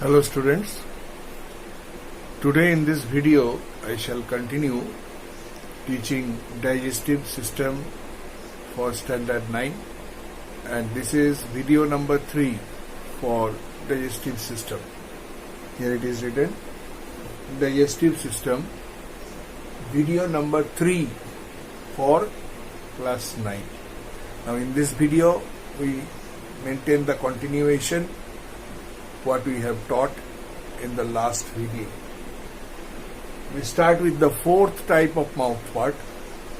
Hello students, today in this video I shall continue teaching digestive system for standard 9 and this is video number 3 for digestive system. Here it is written digestive system video number 3 for class 9. Now in this video we maintain the continuation what we have taught in the last video. We start with the fourth type of mouth part,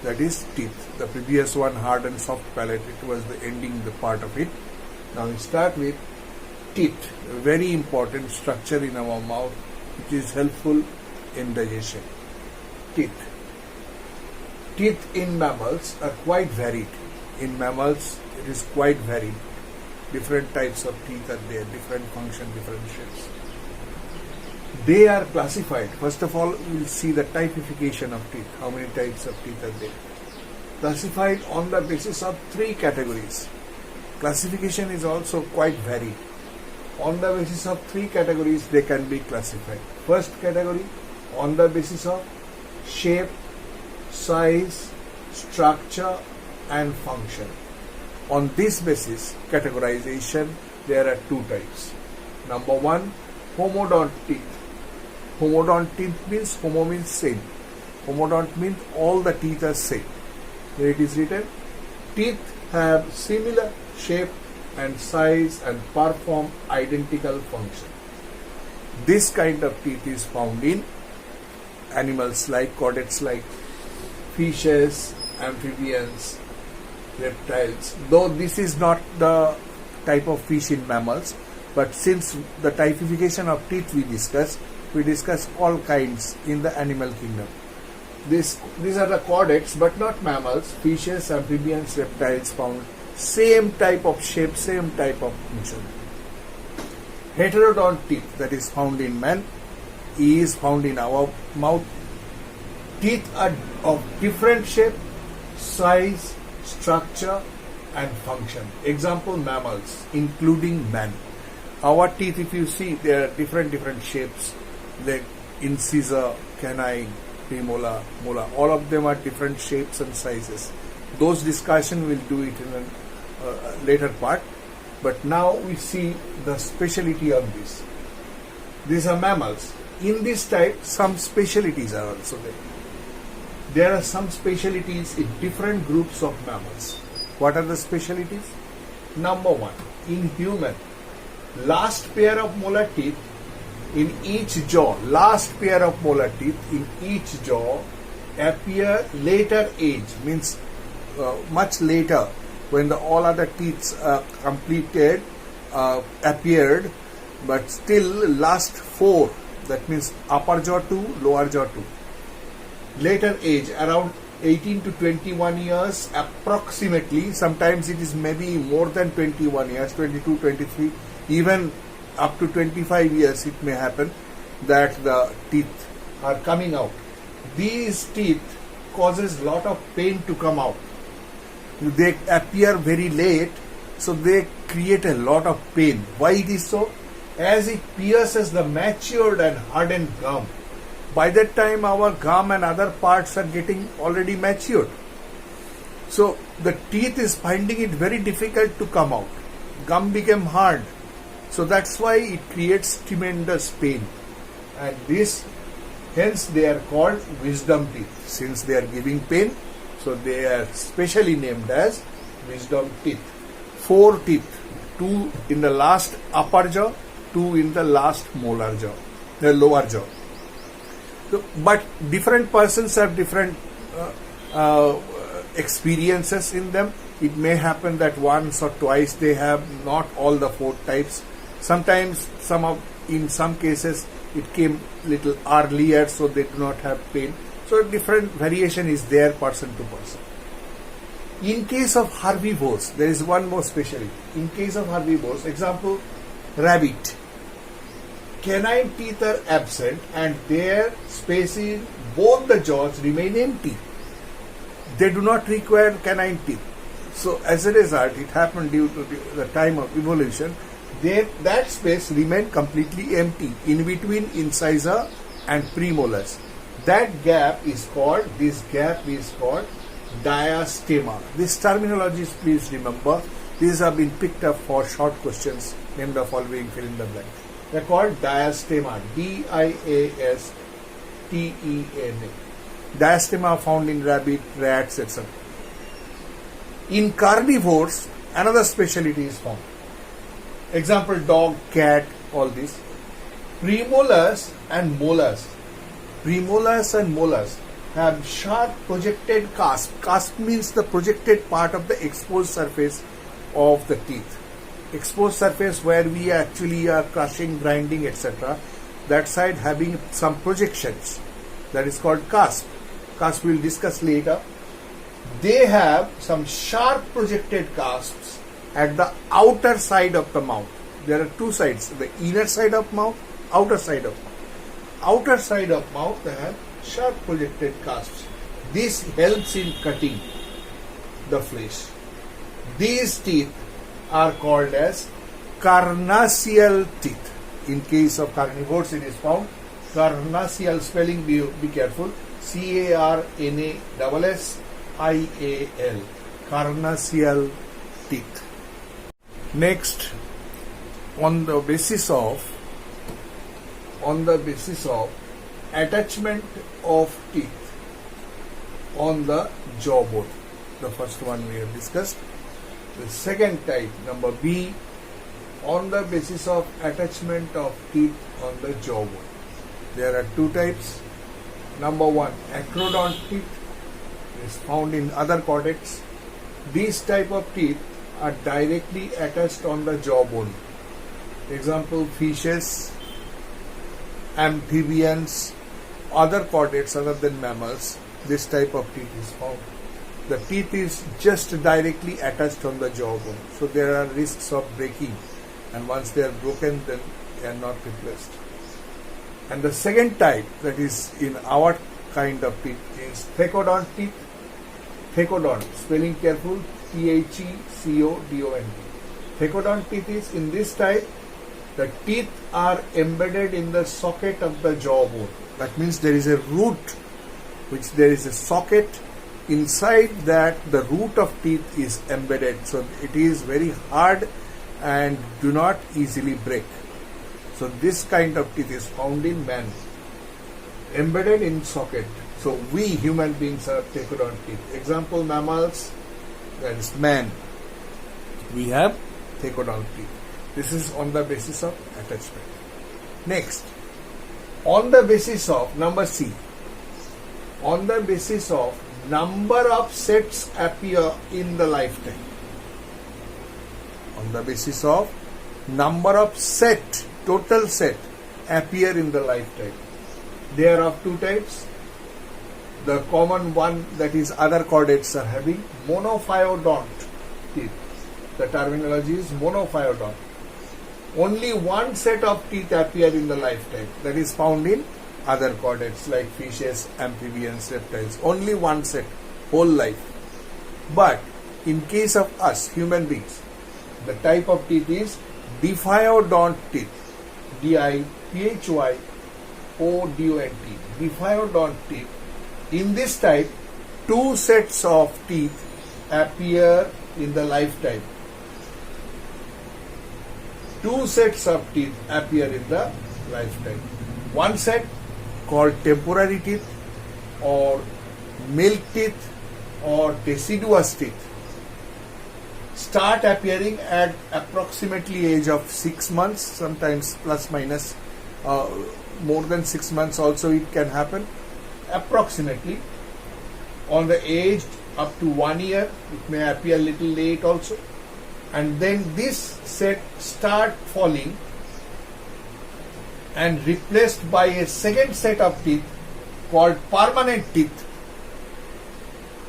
that is teeth. The previous one, hard and soft palate, it was the ending the part of it. Now we start with teeth, a very important structure in our mouth which is helpful in digestion. Teeth. Teeth in mammals are quite varied. In mammals it is quite varied. Different types of teeth are there, different function, different shapes. They are classified. First of all, we will see the typification of teeth. How many types of teeth are there? Classified on the basis of 3 categories. Classification is also quite varied. On the basis of 3 categories, they can be classified. First category, on the basis of shape, size, structure, and function. On this basis, categorization, there are 2 types. Number 1, homodont teeth. Homodont teeth means, homo means same. Homodont means all the teeth are same. Here it is written, teeth have similar shape and size and perform identical function. This kind of teeth is found in animals like chordates like fishes, amphibians, reptiles, though this is not the type of fish in mammals, but since the typification of teeth we discuss all kinds in the animal kingdom. These are the chordates but not mammals, fishes, amphibians, reptiles found same type of shape, same type of function. Heterodont teeth that is found in man is found in our mouth. Teeth are of different shape, size, structure and function. Example, mammals including man. Our teeth, if you see, there are different shapes, like incisor, canine, premolar, molar, all of them are different shapes and sizes. Those discussion we'll do it in a later part, but now we see the speciality of this. These are mammals. In this type some specialities are also there. There are some specialities in different groups of mammals. What are the specialities? Number 1, in human, last pair of molar teeth in each jaw, last pair of molar teeth in each jaw appear later age, means much later when the all other teeth completed appeared, but still last 4, that means upper jaw 2, lower jaw 2. Later age, around 18 to 21 years approximately, sometimes it is maybe more than 21 years, 22, 23, even up to 25 years it may happen that the teeth are coming out. These teeth causes lot of pain to come out. They appear very late, so they create a lot of pain. Why it is so? As it pierces the matured and hardened gum, by that time our gum and other parts are getting already matured. So the teeth is finding it very difficult to come out. Gum became hard. So that's why it creates tremendous pain. And this, hence they are called wisdom teeth. Since they are giving pain, so they are specially named as wisdom teeth. 4 teeth, 2 in the last upper jaw, 2 in the last molar jaw, the lower jaw. So, but different persons have different experiences in them. It may happen that once or twice they have not all the 4 types. Sometimes in some cases it came little earlier, so they do not have pain. So different variation is there person to person. In case of herbivores, there is one more specialty. In case of herbivores, example, rabbit. Canine teeth are absent and their space in both the jaws remain empty. They do not require canine teeth. So as a result, it happened due to the time of evolution, that space remain completely empty in between incisor and premolars. That gap is called diastema. These terminologies, please remember, these have been picked up for short questions. Name the following, fill in the blank. They are called diastema. D-I-A-S-T-E-M-A. Diastema found in rabbit, rats, etc. In carnivores, another speciality is found. Example, dog, cat, all these. Premolars and molars. Premolars and molars have sharp projected cusp. Cusp means the projected part of the exposed surface of the teeth. Exposed surface where we actually are crushing, grinding, etc. That side having some projections. That is called cusp. Cusp we will discuss later. They have some sharp projected cusps at the outer side of the mouth. There are two sides, the inner side of mouth, outer side of mouth. Outer side of mouth they have sharp projected cusps. This helps in cutting the flesh. These teeth are called as carnassial teeth. In case of carnivores it is found. Carnassial spelling, be careful. C-A-R-N-A-S-S-I-A-L. Carnassial teeth. Next, on the basis of attachment of teeth on the jawbone. The first one we have discussed. The second type, number B, on the basis of attachment of teeth on the jawbone. There are two types. Number one, acrodont teeth is found in other cortex. These type of teeth are directly attached on the jawbone. Example, fishes, amphibians, other chordates other than mammals, this type of teeth is found. The teeth is just directly attached on the jawbone, so there are risks of breaking, and once they are broken, then they are not replaced. And the second type, that is in our kind of teeth, is thecodont teeth. Thecodont, spelling careful, T-H-E-C-O-D-O-N-T. Thecodont teeth is in this type. The teeth are embedded in the socket of the jawbone. That means there is a root, which there is a socket. Inside that, the root of teeth is embedded. So it is very hard and do not easily break. So this kind of teeth is found in man, embedded in socket. So we human beings have thecodont teeth. Example, mammals, that is man. We have thecodont teeth. This is on the basis of attachment. Next, on the basis of, number C, on the basis of number of sets appear in the lifetime. On the basis of number of set, total set appear in the lifetime. They are of two types. The common one, that is other chordates are having monophyodont teeth. The terminology is monophyodont. Only one set of teeth appear in the lifetime. That is found in other chordates like fishes, amphibians, reptiles. Only one set, whole life. But in case of us, human beings, the type of teeth is diphyodont teeth. D-I-P-H-Y-O-D-O-N-T. Diphyodont teeth. In this type, two sets of teeth appear in the lifetime. Two sets of teeth appear in the lifetime. One set called temporary teeth or milk teeth or deciduous teeth start appearing at approximately age of 6 months, sometimes plus minus more than 6 months also it can happen. Approximately on the age up to 1 year, it may appear little late also, and then this set start falling and replaced by a second set of teeth called permanent teeth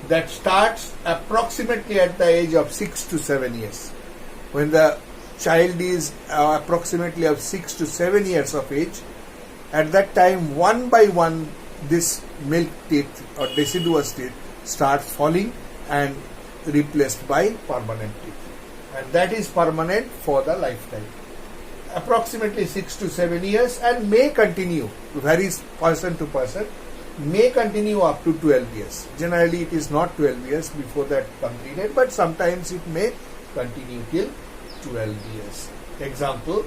that starts approximately at the age of 6 to 7 years. When the child is approximately of 6 to 7 years of age, at that time one by one this milk teeth or deciduous teeth starts falling and replaced by permanent teeth, and that is permanent for the lifetime. approximately 6 to 7 years and may continue, varies person to person, may continue up to 12 years. Generally it is not 12 years before that completed, but sometimes it may continue till 12 years. Example,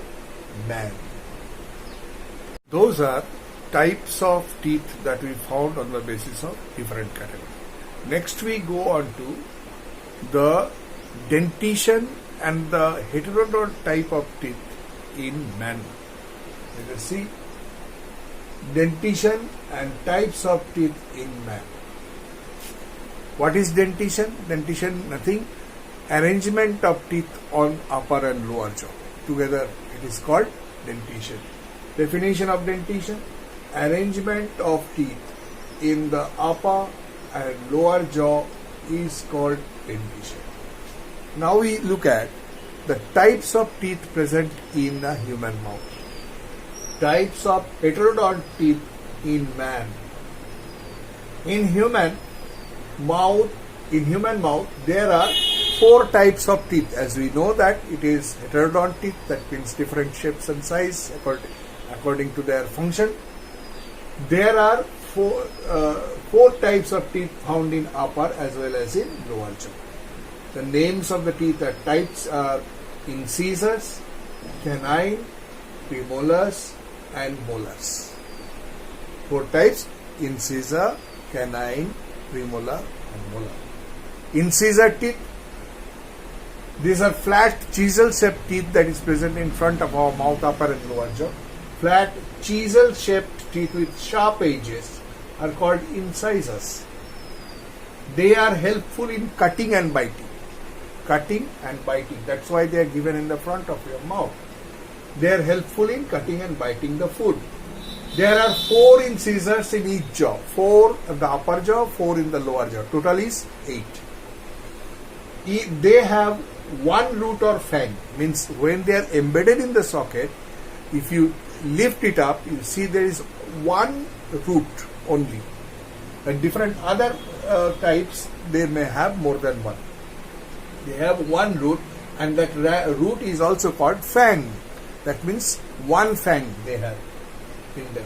man. Those are types of teeth that we found on the basis of different categories. Next we go on to the dentition and the heterodont type of teeth in man. Let us see dentition and types of teeth in man. What is dentition? Dentition, nothing, arrangement of teeth on upper and lower jaw. Together it is called dentition. Definition of dentition: arrangement of teeth in the upper and lower jaw is called dentition. Now we look at the types of teeth present in a human mouth. Types of heterodont teeth in man. In human mouth, there are 4 types of teeth. As we know that it is heterodont teeth, that means different shapes and size according to their function. There are 4 types of teeth found in upper as well as in lower jaw. The names of the teeth are types are incisors, canine, premolars and molars. 4 types: incisor, canine, premolar and molar. Incisor teeth, these are flat chisel shaped teeth that is present in front of our mouth, upper and lower jaw. Flat chisel shaped teeth with sharp edges are called incisors. They are helpful in cutting and biting. Cutting and biting. That's why they are given in the front of your mouth. They are helpful in cutting and biting the food. There are 4 incisors in each jaw. 4 in the upper jaw, 4 in the lower jaw. Total is 8. They have 1 root or fang. Means when they are embedded in the socket, if you lift it up, you see there is 1 root only. And different other types, they may have more than 1. They have 1 root, and that root is also called fang. That means 1 fang they have in them.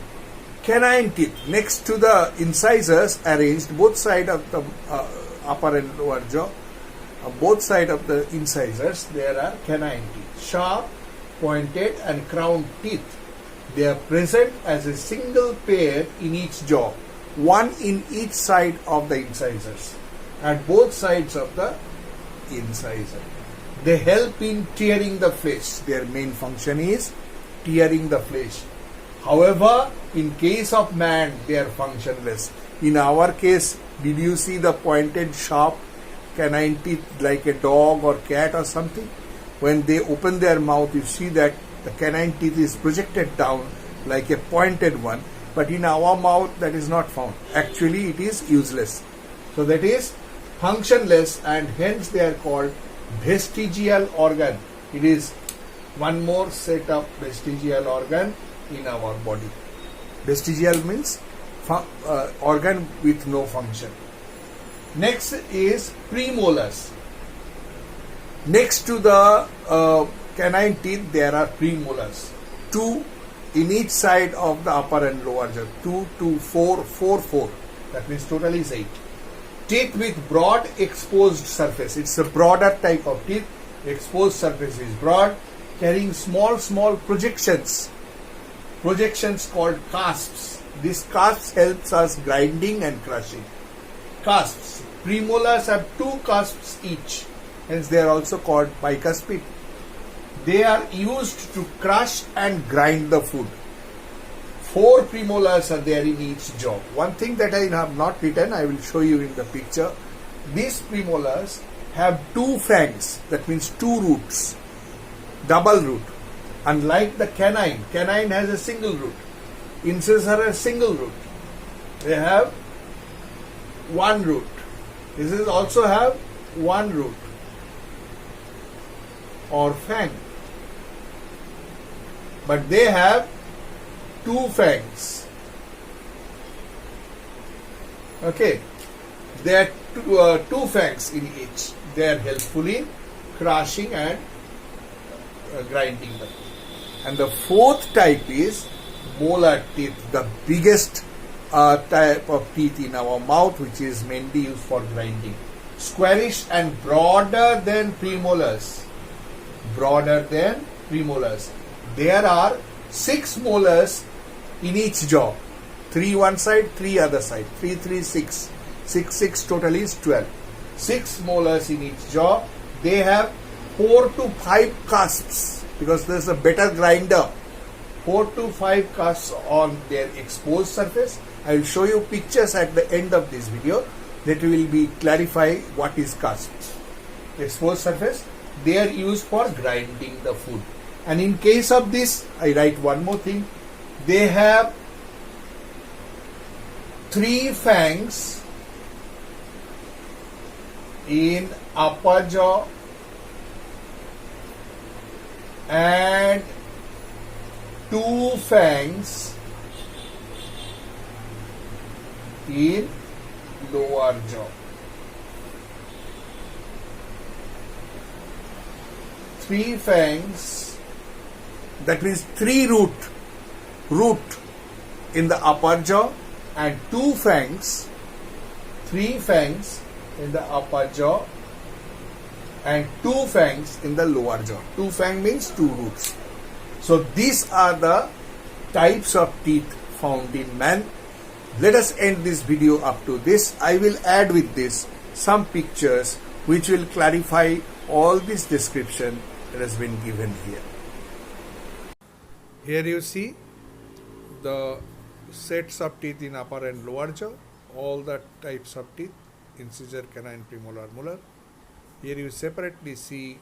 Canine teeth, next to the incisors, arranged both sides of the upper and lower jaw. Both sides of the incisors there are canine teeth, sharp, pointed and crowned teeth. They are present as a single pair in each jaw, 1 in each side of the incisors, at both sides of the incisor. They help in tearing the flesh. Their main function is tearing the flesh. However, in case of man, they are functionless. In our case, did you see the pointed sharp canine teeth like a dog or cat or something? When they open their mouth, you see that the canine teeth is projected down like a pointed one, but in our mouth that is not found. Actually, it is useless. So that is functionless, and hence they are called vestigial organ. It is one more set of vestigial organ in our body. Vestigial means organ with no function. Next is premolars. Next to the canine teeth, there are premolars. 2 in each side of the upper and lower jaw. 2, 2, 4, 4, 4. That means total is 8. Teeth with broad exposed surface. It's a broader type of teeth. Exposed surface is broad, carrying small projections. Projections called cusps. These cusps helps us grinding and crushing. Cusps. Premolars have 2 cusps each. Hence they are also called bicuspid. They are used to crush and grind the food. 4 premolars are there in each jaw. One thing that I have not written, I will show you in the picture. These premolars have 2 fangs, that means 2 roots, double root. Unlike the canine has a single root. Incisor has single root. They have 1 root. This is also have 1 root or fang. But they have 2 fangs. Okay. There are 2 fangs in each. They are helpful in crushing and grinding them. And the fourth type is molar teeth, the biggest type of teeth in our mouth, which is mainly used for grinding. Squarish and broader than premolars. Broader than premolars. There are 6 molars in each jaw. 3 one side, 3 other side. 3, 3, 6. 6 total is 12. 6 molars in each jaw. They have 4 to 5 cusps because there is a better grinder. 4 to 5 cusps on their exposed surface. I will show you pictures at the end of this video that will be clarify what is cusps. Exposed surface, they are used for grinding the food. And in case of this, I write one more thing. They have 3 fangs in upper jaw and 2 fangs in lower jaw. 3 fangs, that means 3 root in the upper jaw and 2 fangs, 3 fangs in the upper jaw and 2 fangs in the lower jaw. 2 fang means 2 roots. So these are the types of teeth found in man. Let us end this video up to this. I will add with this some pictures which will clarify all this description that has been given here. Here you see the sets of teeth in upper and lower jaw, all the types of teeth, incisor, canine, premolar, molar. Here you separately see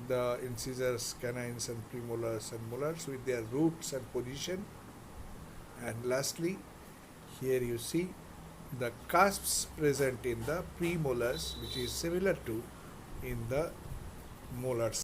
the incisors, canines and premolars and molars with their roots and position. And lastly, here you see the cusps present in the premolars, which is similar to in the molars.